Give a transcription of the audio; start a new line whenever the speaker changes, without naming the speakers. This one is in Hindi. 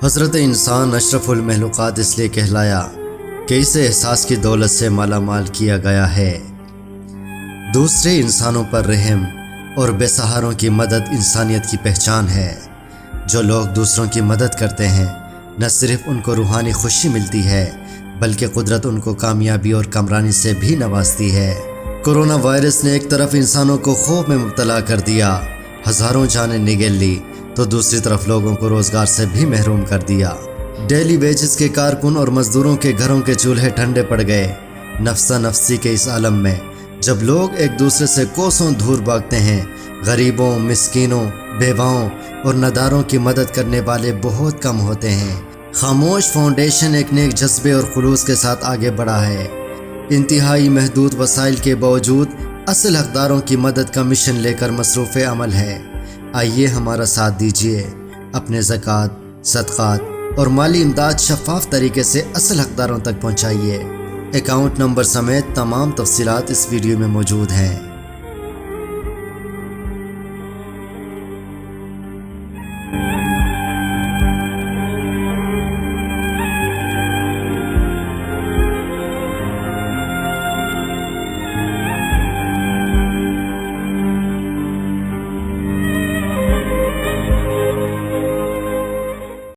हज़रत इंसान अशरफुल महलूक़ात इसलिए कहलाया कि इसे एहसास की दौलत से माला माल किया गया है। दूसरे इंसानों पर रहम और बेसहारों की मदद इंसानियत की पहचान है। जो लोग दूसरों की मदद करते हैं न सिर्फ उनको रूहानी खुशी मिलती है बल्कि कुदरत उनको कामयाबी और कमरानी से भी नवाजती है। कोरोना वायरस ने एक तरफ इंसानों को खौफ में मुब्तला कर दिया, हज़ारों जानें निगल ली, तो दूसरी तरफ लोगों को रोज़गार से भी महरूम कर दिया। डेली वेजेस के कारकुन और मज़दूरों के घरों के चूल्हे ठंडे पड़ गए। नफ्सा नफ्सी के इस आलम में जब लोग एक दूसरे से कोसों दूर भागते हैं, गरीबों, मिस्कीनों, बेवाओं और नदारों की मदद करने वाले बहुत कम होते हैं। खामोश फाउंडेशन एक नेक जज्बे और खुलूस के साथ आगे बढ़ा है। इंतहाई महदूद वसाइल के बावजूद असल हकदारों की मदद का मिशन लेकर मसरूफ़ अमल है। आइए हमारा साथ दीजिए, अपने ज़कात, सदक़ात और माली इमदाद शफ़ाफ तरीके से असल हकदारों तक पहुँचाइए। अकाउंट नंबर समेत तमाम तफसीलात इस वीडियो में मौजूद हैं।